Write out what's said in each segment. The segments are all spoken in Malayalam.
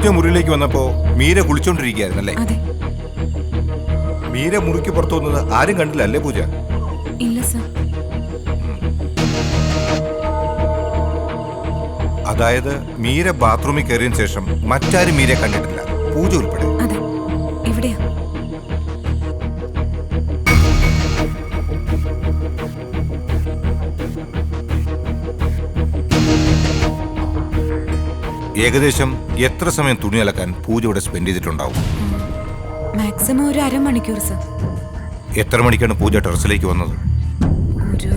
പൂജ മുറിയിലേക്ക് വന്നപ്പോ മീര കുളിച്ചോണ്ടിരിക്കുകയായിരുന്നല്ലേ? അതെ. മീര മുറിക്ക് പുറത്തു വന്നത് ആരും കണ്ടില്ല അല്ലേ പൂജ? ഇല്ല സർ. അതായത് മീര ബാത്റൂമിൽ കയറിയതിനു ശേഷം മറ്റാരും മീരയെ കണ്ടിട്ടില്ല, പൂജ ഉൾപ്പെടെ? അതെ. എവിടെയാ? ഏകദേശം എത്ര സമയം തുണി അലക്കാൻ പൂജ ഇവിടെ സ്പെൻഡ് ചെയ്തിട്ടുണ്ടാവും? മാക്സിമം ഒരു അരമണിക്കൂർ സർ. എത്ര മണിക്കാണ് പൂജ ടെറസിലേക്ക് വന്നത്? ഒരു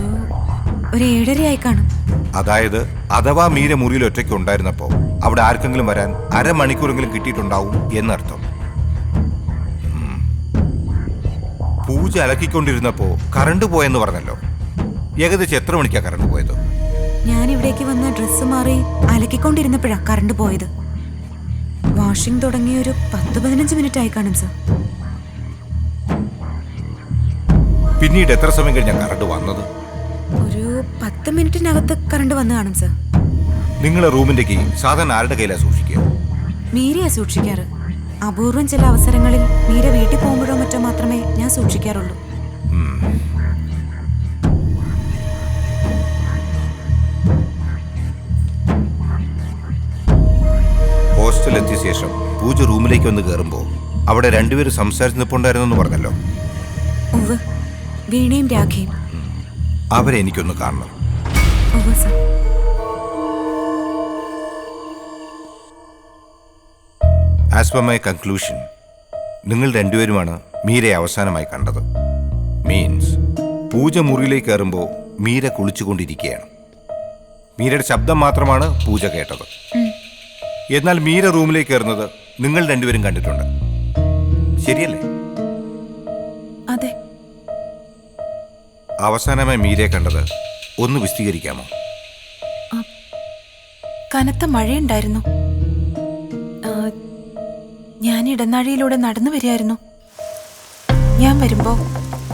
7:30 കാണും. അതായത് അഥവാ മീര മുറിയിൽ ഒറ്റയ്ക്ക് ഉണ്ടായിരുന്നപ്പോ അവിടെ ആർക്കെങ്കിലും വരാൻ അരമണിക്കൂറെങ്കിലും കിട്ടിയിട്ടുണ്ടാവും എന്നർത്ഥം. പൂജ അലക്കിക്കൊണ്ടിരുന്നപ്പോ കറണ്ട് പോയെന്ന് പറഞ്ഞല്ലോ. ഏകദേശം എത്ര മണിക്കാ കറണ്ട് പോയത്? ഞാൻ ഇവിടേക്ക് വന്ന് ഡ്രസ്സ് മാറി അലക്കിക്കൊണ്ടിരുന്നപ്പോഴാ കറണ്ട് പോയത്. വാഷിംഗ് തുടങ്ങി ഒരു 10-15 മിനിറ്റ് ആയി കാണും സർ. പിന്നീട് എത്ര സമയം കഴിഞ്ഞാ കറണ്ട് വന്നത്? ഒരു 10 മിനിറ്റിനകത്ത് കറണ്ട് വന്ന് കാണും സർ. നിങ്ങളെ റൂമിന്റെ കീ സാധാരണ ആരുടെ കയ്യിലാ സൂക്ഷിക്കുക? മീരയാ സൂക്ഷിക്കാറ്. അപൂർവം ചില അവസരങ്ങളിൽ മീര വീട്ടിൽ പോകുമ്പോഴോ മറ്റോ മാത്രമേ ഞാൻ സൂക്ഷിക്കാറുള്ളൂ. ഹോസ്റ്റലെത്തിയ ശേഷം പൂജ റൂമിലേക്ക് വന്ന് കയറുമ്പോൾ അവിടെ രണ്ടുപേരും സംസാരിച്ച് നിൽപ്പുണ്ടായിരുന്നു പറഞ്ഞല്ലോ. ഉവ്വ്, വീണയും രാഖയും. അവരെ എനിക്കൊന്ന് കാണണം. ഉവ്വ് sir. As per my conclusion, നിങ്ങൾ രണ്ടുപേരുമാണ് മീരയെ അവസാനമായി കണ്ടത്. മീൻസ് പൂജ മുറിയിലേക്ക് കയറുമ്പോൾ മീര കുളിച്ചുകൊണ്ടിരിക്കുകയാണ്. മീരയുടെ ശബ്ദം മാത്രമാണ് പൂജ കേട്ടത്. എന്നാൽ മീര റൂമിലേക്ക് കയറുന്നത് നിങ്ങൾ രണ്ടുപേരും കണ്ടിട്ടുണ്ട്, ശരിയല്ലേ? അതെ. അവസാനമായി മീരയെ കണ്ടത് ഒന്ന് വിശദീകരിക്കാമോ? കനത്ത മഴയുണ്ടായിരുന്നു. ഞാൻ ഇടനാഴിയിലൂടെ നടന്നു വരികയായിരുന്നു. ഞാൻ വരുമ്പോ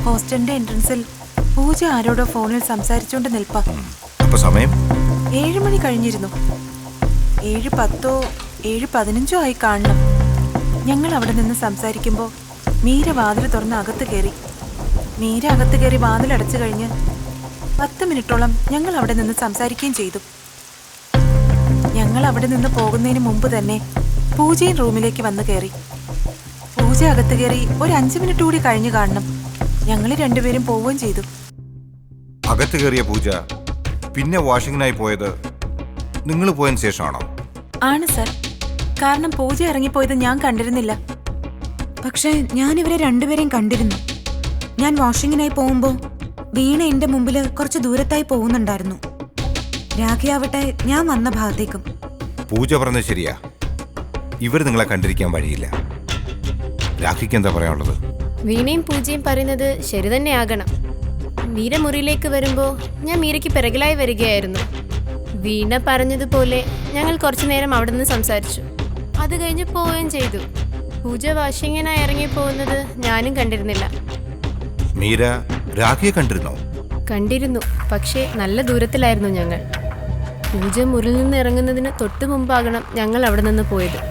ഹോസ്റ്റലിന്റെ എൻട്രൻസിൽ പൂജ ആരോടോ ഫോണിൽ സംസാരിച്ചുകൊണ്ട് നിൽപ്പാ. അപ്പൊ സമയം 7 മണി കഴിഞ്ഞിരുന്നു. 7:10 7:15 ആയി കാണണം. ഞങ്ങൾ അവിടെ നിന്ന് സംസാരിക്കുമ്പോൾ മീര വാതിൽ തുറന്ന് അകത്ത് കയറി. മീര അകത്ത് കയറി വാതിലടച്ചു കഴിഞ്ഞ് 10 മിനിറ്റോളം ഞങ്ങൾ അവിടെ നിന്ന് സംസാരിക്കുകയും ചെയ്തു. ഞങ്ങൾ അവിടെ നിന്ന് പോകുന്നതിന് മുമ്പ് തന്നെ പൂജയും റൂമിലേക്ക് വന്ന് കയറി. പൂജ അകത്ത് കയറി ഒരു 5 മിനിറ്റ് കൂടി കഴിഞ്ഞു കാണണം. ഞങ്ങൾ രണ്ടുപേരും പോവുകയും ചെയ്തു. അകത്ത് കയറിയ പൂജ പിന്നെ വാഷിങ്ങിനായി പോയത് നിങ്ങൾ പോയതിനു ശേഷമാണോ? ആണ് സർ. കാരണം പൂജ ഇറങ്ങിപ്പോയത് ഞാൻ കണ്ടിരുന്നില്ല. പക്ഷേ ഞാൻ ഇവരെ രണ്ടുപേരെയും കണ്ടിരുന്നു. ഞാൻ വാഷിങ്ങിനായി പോകുമ്പോൾ വീണ എന്റെ മുമ്പിൽ കുറച്ച് ദൂരത്തായി പോകുന്നുണ്ടായിരുന്നു. രാഖിയാവട്ടെ ഞാൻ വന്ന ഭാഗത്തേക്കും. പൂജ പറഞ്ഞത് ശരിയാ, ഇവർ നിങ്ങളെ കണ്ടിരിക്കാൻ വഴിയില്ല. രാഖിക്ക് എന്താ പറയാനുള്ളത്? വീണയും പൂജയും പറയുന്നത് ശരി തന്നെയാകണം. മീര മുറിയിലേക്ക് വരുമ്പോൾ ഞാൻ മീരയ്ക്ക് പിറകിലായി വരികയായിരുന്നു. വീണ പറഞ്ഞതുപോലെ ഞങ്ങൾ കുറച്ചു നേരം അവിടെ നിന്ന് സംസാരിച്ചു. അത് കഴിഞ്ഞ് പോവുകയും ചെയ്തു. പൂജ വാഷിങ്ങിനായി ഇറങ്ങി പോകുന്നത് ഞാനും കണ്ടിരുന്നില്ല. മീര രാഖിയെ കണ്ടിരുന്നോ? കണ്ടിരുന്നു, പക്ഷേ നല്ല ദൂരത്തിലായിരുന്നു ഞങ്ങൾ. പൂജ മുറിയിൽ നിന്ന് ഇറങ്ങുന്നതിന് തൊട്ടു മുമ്പാകണം ഞങ്ങൾ അവിടെ നിന്ന് പോയത്.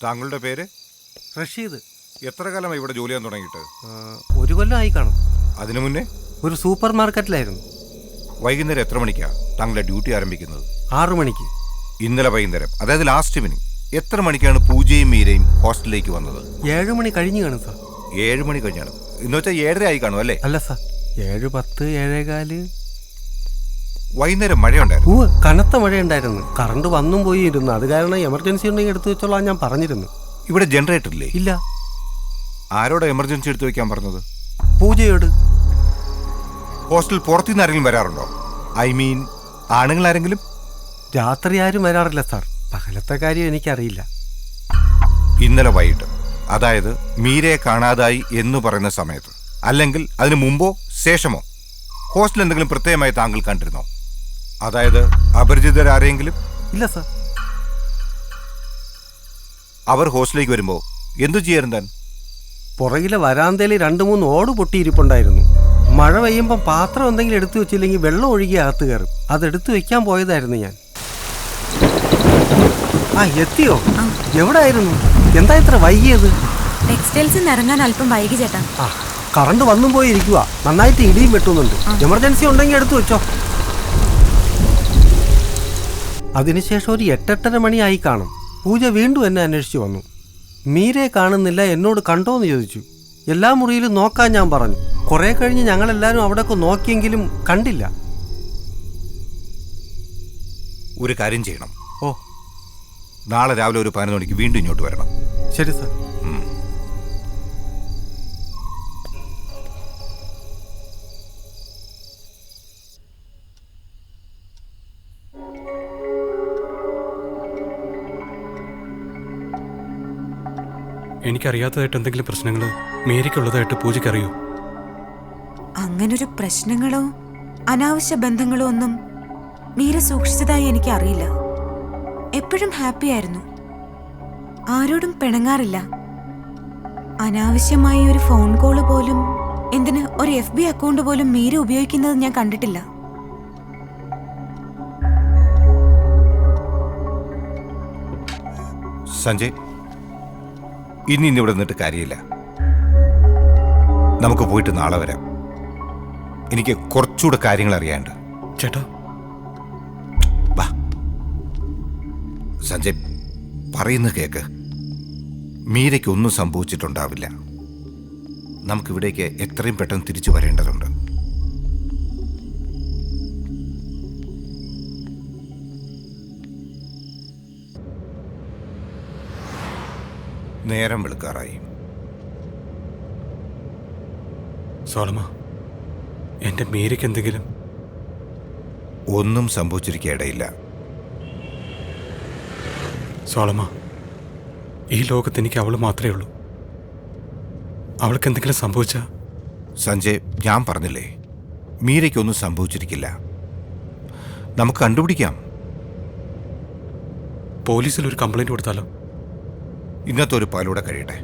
താങ്കളുടെ പേര്? റഷീദ്. എത്ര കാലമായി ഇവിടെ ജോലി ചെയ്യാൻ തുടങ്ങിയിട്ട്? 1 കൊല്ലം ആയി കാണും. അതിനു മുന്നേ ഒരു സൂപ്പർ മാർക്കറ്റിലായിരുന്നു. വൈകുന്നേരം എത്ര മണിക്കാ താങ്കളുടെ ഡ്യൂട്ടി ആരംഭിക്കുന്നത്? 6 മണിക്ക്. ഇന്നലെ വൈകുന്നേരം, അതായത് ലാസ്റ്റ് ഇവനിങ് എത്ര മണിക്കാണ് പൂജയും മീരയും ഹോസ്റ്റലിലേക്ക് വന്നത്? 7 മണി കഴിഞ്ഞു കാണും സാർ. 7 മണി കഴിഞ്ഞാണ് എന്ന് വെച്ചാൽ 7:30 ആയി കാണും അല്ലേ? അല്ല സാർ, 7:10 7:15. വൈകുന്നേരം മഴയുണ്ടായിരുന്നു? കനത്ത മഴയുണ്ടായിരുന്നു. കറണ്ട് വന്നും പോയി ഇരുന്നു. അത് കാരണം എമർജൻസി ഉണ്ടെങ്കിൽ എടുത്തു വെച്ചോളാം ഞാൻ പറഞ്ഞിരുന്നു. ഇവിടെ ജനറേറ്റർ ഇല്ലേ? ഇല്ല. ആരോടെ എമർജൻസി എടുത്തു വെക്കാൻ പറഞ്ഞത്? പൂജയോട്. ഹോസ്റ്റൽ പുറത്തുനിന്ന് ആരെങ്കിലും വരാറുണ്ടോ? ഐ മീൻ ആണുങ്ങൾ ആരെങ്കിലും? രാത്രി ആരും വരാറില്ല സാർ. പകലത്തെ കാര്യം എനിക്കറിയില്ല. ഇന്നലെ വൈകിട്ട്, അതായത് മീരയെ കാണാതായി എന്ന് പറയുന്ന സമയത്ത്, അല്ലെങ്കിൽ അതിനു മുമ്പോ ശേഷമോ? ഹോസ്റ്റൽ എന്തെങ്കിലും പ്രത്യേകമായി താങ്കൾ കണ്ടിരുന്നോ? അതായത് അപരിചിതരാരെങ്കിലും? ഇല്ല സാർ. അവർ ഹോസ്റ്റലിലേക്ക് വരുമ്പോൾ എന്തു ചെയ്യാറുണ്ട്? പുറകിലെ വരാന്തയിൽ 2-3 ഓട് പൊട്ടിയിരിപ്പുണ്ടായിരുന്നു. മഴ പെയ്യുമ്പം പാത്രം എന്തെങ്കിലും എടുത്തു വെച്ചില്ലെങ്കിൽ വെള്ളം ഒഴുകി അകത്ത് കയറും. അതെടുത്തു വെക്കാൻ പോയതായിരുന്നു ഞാൻ. ആ എത്തിയോ? എവിടെ ആയിരുന്നു? എന്താ ഇത്ര വൈകിയത്? ടെക്സ്റ്റൈൽസിൽ നിന്ന് ഇറങ്ങാൻ അല്പം വൈകി ചേട്ടാ. ആ കറണ്ട് വന്നും പോയി ഇരിക്കുക. നന്നായിട്ട് ഇടിയും വെട്ടുന്നുണ്ട്. എമർജൻസി ഉണ്ടെങ്കിൽ എടുത്തു വെച്ചോ. അതിനുശേഷം ഒരു 8-8:30 മണിയായി കാണും. പൂജ വീണ്ടും എന്നെ അന്വേഷിച്ചു വന്നു. മീരയെ കാണുന്നില്ല, എന്നോട് കണ്ടോന്ന് ചോദിച്ചു. എല്ലാ മുറിയിലും നോക്കാൻ ഞാൻ പറഞ്ഞു. കുറെ കഴിഞ്ഞ് ഞങ്ങളെല്ലാവരും അവിടെയൊക്കെ നോക്കിയെങ്കിലും കണ്ടില്ല. ഒരു കാര്യം ചെയ്യണം. ഓ നാളെ രാവിലെ ഒരു 11 മണിക്ക് വീണ്ടും ഇങ്ങോട്ട് വരണം. ശരി സാർ. എനിക്കറിയാത്തതായിട്ട് എന്തെങ്കിലും പ്രശ്നങ്ങൾ മേരിക്കുള്ളതായിട്ട് പൂജയ്ക്കറിയോ? അങ്ങനൊരു പ്രശ്നങ്ങളോ അനാവശ്യ ബന്ധങ്ങളോ ഒന്നും മീര സൂക്ഷിച്ചതായി എനിക്ക് അറിയില്ല. എപ്പോഴും ഹാപ്പി ആയിരുന്നു, ആരോടും പിണങ്ങാറില്ല. അനാവശ്യമായി ഒരു ഫോൺ കോള് പോലും, എന്തിന് ഒരു FB അക്കൗണ്ട് പോലും മീര ഉപയോഗിക്കുന്നത് ഞാൻ കണ്ടിട്ടില്ല. സഞ്ജയ്, ഇനി ഇവിടെ നിന്നിട്ട് കാര്യമില്ല. നമുക്ക് പോയിട്ട് നാളെ വരാം. എനിക്ക് കുറച്ചുകൂടെ കാര്യങ്ങൾ അറിയാനുണ്ട്. ചേട്ടാ വാ സഞ്ജയ്, പറയുന്നത് കേക്ക്. മീരയ്ക്കൊന്നും സംഭവിച്ചിട്ടുണ്ടാവില്ല. നമുക്കിവിടേക്ക് എത്രയും പെട്ടെന്ന് തിരിച്ചു വരേണ്ടതുണ്ട്. നേരം വെളുക്കാറായി. സോളമ, എന്റെ മീരയ്ക്ക് എന്തെങ്കിലും? ഒന്നും സംഭവിച്ചിരിക്കേയിടയില്ല. സോളമ, ഈ ലോകത്ത് എനിക്ക് അവൾ മാത്രമേ ഉള്ളൂ. അവൾക്ക് എന്തെങ്കിലും സംഭവിച്ചാ? സഞ്ജയ്, ഞാൻ പറഞ്ഞില്ലേ, മീരയ്ക്കൊന്നും സംഭവിച്ചിരിക്കില്ല. നമുക്ക് കണ്ടുപിടിക്കാം. പോലീസിൽ ഒരു കംപ്ലൈന്റ് കൊടുത്താലോ? ഇന്നത്തെ ഒരു പാലൂടെ കഴിയട്ടെ.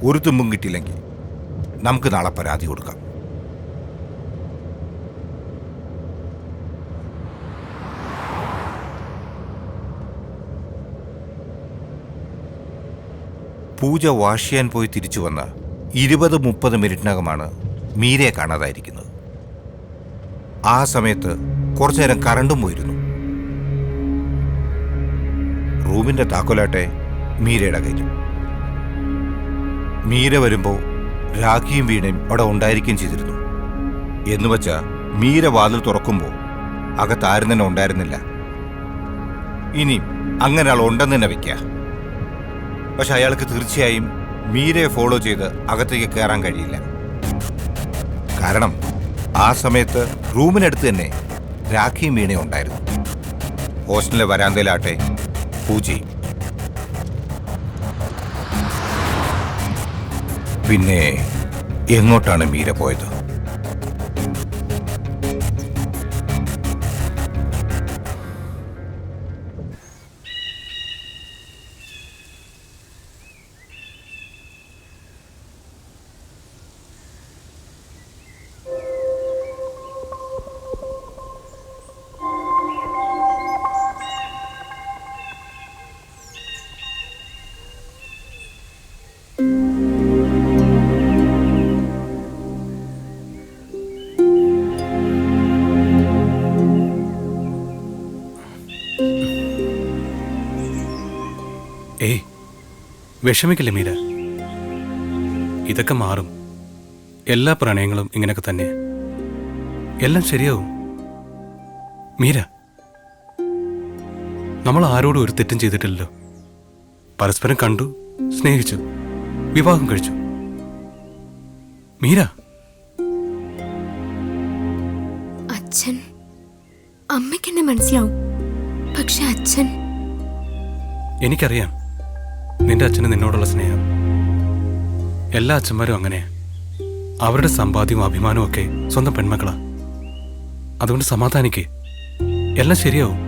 ഒരു തുമ്പും കിട്ടിയില്ലെങ്കിൽ നമുക്ക് നാളെ പരാതി കൊടുക്കാം. പൂജ വാഷ് ചെയ്യാൻ പോയി തിരിച്ചു വന്ന 20-30 മിനിറ്റിനകമാണ് മീരയെ കാണാതായിരിക്കുന്നത്. ആ സമയത്ത് കുറച്ചു നേരം കറണ്ടും പോയിരുന്നു. റൂമിന്റെ താക്കോലാട്ടെ മീരയുടെ കയ്യിൽ. മീര വരുമ്പോൾ രാഖിയും വീണയും അവിടെ ഉണ്ടായിരിക്കുകയും ചെയ്തിരുന്നു. എന്നുവെച്ചാ മീര വാതിൽ തുറക്കുമ്പോൾ അകത്താരും തന്നെ ഉണ്ടായിരുന്നില്ല. ഇനി അങ്ങനെ ആൾ ഉണ്ടെന്ന് തന്നെ വെക്കുക. പക്ഷെ അയാൾക്ക് തീർച്ചയായും മീരയെ ഫോളോ ചെയ്ത് അകത്തേക്ക് കയറാൻ കഴിയില്ല. കാരണം ആ സമയത്ത് റൂമിനടുത്ത് തന്നെ രാഖിയും വീണയും ഉണ്ടായിരുന്നു. ഹോസ്റ്റലിലെ വരാന്തയിലാട്ടെ പൂജയും. പിന്നെ എങ്ങോട്ടാണ് മീര പോയത്? ഏയ്, വിഷമിക്കില്ല മീര. ഇതൊക്കെ മാറും. എല്ലാ പ്രണയങ്ങളും ഇങ്ങനെയൊക്കെ തന്നെ. എല്ലാം ശരിയാവും. മീര, നമ്മൾ ആരോടും ഒരു തെറ്റും ചെയ്തിട്ടില്ലല്ലോ. പരസ്പരം കണ്ടു, സ്നേഹിച്ചു, വിവാഹം കഴിച്ചു. മീര, അച്ഛൻ, അമ്മയ്ക്കെന്നെ മനസ്സിലാവും. പക്ഷെ അച്ഛൻ, എനിക്കറിയാം നിന്റെ അച്ഛന് നിന്നോടുള്ള സ്നേഹം. എല്ലാ അച്ഛന്മാരും അങ്ങനെയാ. അവരുടെ സമ്പാദ്യവും അഭിമാനവും ഒക്കെ സ്വന്തം പെൺമക്കളാ. അതുകൊണ്ട് സമാധാനിക്ക്, എല്ലാം ശരിയാവും.